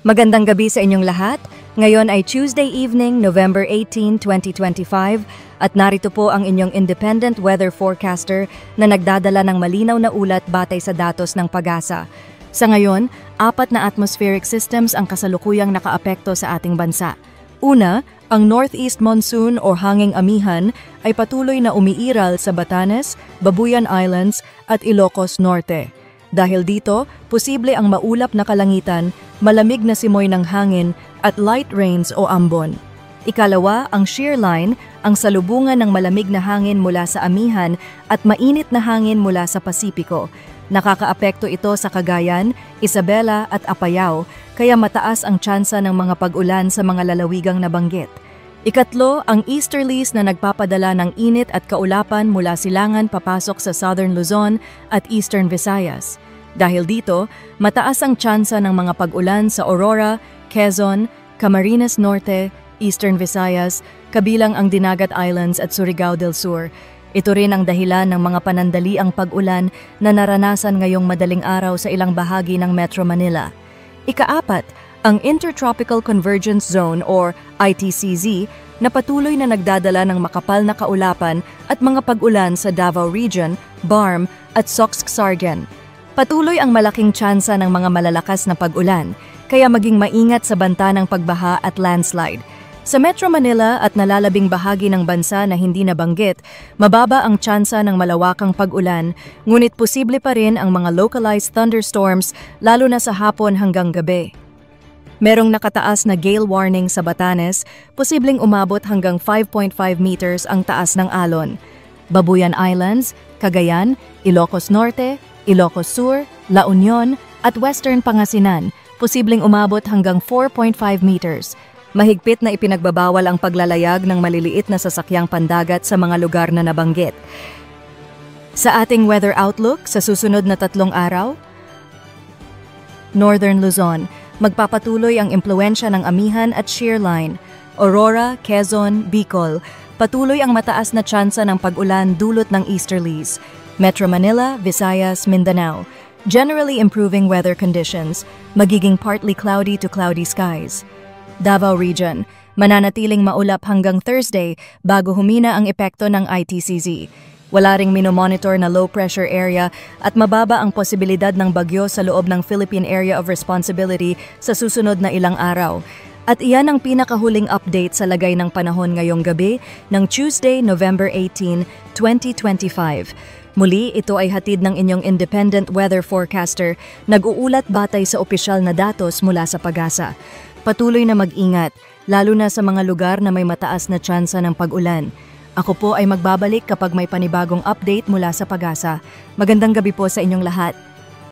Magandang gabi sa inyong lahat. Ngayon ay Tuesday evening, November 18, 2025 at narito po ang inyong independent weather forecaster na nagdadala ng malinaw na ulat batay sa datos ng PAGASA. Sa ngayon, 4 na atmospheric systems ang kasalukuyang nakaapekto sa ating bansa. Una, ang northeast monsoon o hanging amihan ay patuloy na umiiral sa Batanes, Babuyan Islands at Ilocos Norte. Dahil dito, posible ang maulap na kalangitan, malamig na simoy ng hangin at light rains o ambon. Ikalawa, ang shear line, ang salubungan ng malamig na hangin mula sa amihan at mainit na hangin mula sa Pasipiko. Nakakaapekto ito sa Cagayan, Isabela at Apayao, kaya mataas ang tsansa ng mga pag-ulan sa mga lalawigang nabanggit. Ikatlo, ang easterlies na nagpapadala ng init at kaulapan mula silangan papasok sa Southern Luzon at Eastern Visayas. Dahil dito, mataas ang tsansa ng mga pag-ulan sa Aurora, Quezon, Camarines Norte, Eastern Visayas, kabilang ang Dinagat Islands at Surigao del Sur. Ito rin ang dahilan ng mga panandaliang pag-ulan na naranasan ngayong madaling araw sa ilang bahagi ng Metro Manila. Ikaapat, ang Intertropical Convergence Zone or ITCZ na patuloy na nagdadala ng makapal na kaulapan at mga pag-ulan sa Davao Region, Barm at Sox-Sargen. Patuloy ang malaking tsansa ng mga malalakas na pag-ulan, kaya maging maingat sa banta ng pagbaha at landslide. Sa Metro Manila at nalalabing bahagi ng bansa na hindi nabanggit, mababa ang tsansa ng malawakang pag-ulan, ngunit posible pa rin ang mga localized thunderstorms lalo na sa hapon hanggang gabi. Merong nakataas na gale warning sa Batanes, posibleng umabot hanggang 5.5 meters ang taas ng alon. Babuyan Islands, Cagayan, Ilocos Norte, Ilocos Sur, La Union at Western Pangasinan, posibleng umabot hanggang 4.5 meters. Mahigpit na ipinagbabawal ang paglalayag ng maliliit na sasakyang pandagat sa mga lugar na nabanggit. Sa ating weather outlook sa susunod na 3 araw, Northern Luzon, magpapatuloy ang impluwensya ng amihan at shear line. Aurora, Quezon, Bicol, patuloy ang mataas na tsansa ng pag-ulan dulot ng easterlies. Metro Manila, Visayas, Mindanao, generally improving weather conditions, magiging partly cloudy to cloudy skies. Davao Region, mananatiling maulap hanggang Thursday bago humina ang epekto ng ITCZ. Wala ring minomonitor na low pressure area at mababa ang posibilidad ng bagyo sa loob ng Philippine Area of Responsibility sa susunod na ilang araw. At iyan ang pinakahuling update sa lagay ng panahon ngayong gabi ng Tuesday, November 18, 2025. Muli, ito ay hatid ng inyong independent weather forecaster, nag-uulat batay sa opisyal na datos mula sa PAGASA. Patuloy na mag-ingat, lalo na sa mga lugar na may mataas na tsansa ng pag-ulan. Ako po ay magbabalik kapag may panibagong update mula sa PAGASA. Magandang gabi po sa inyong lahat.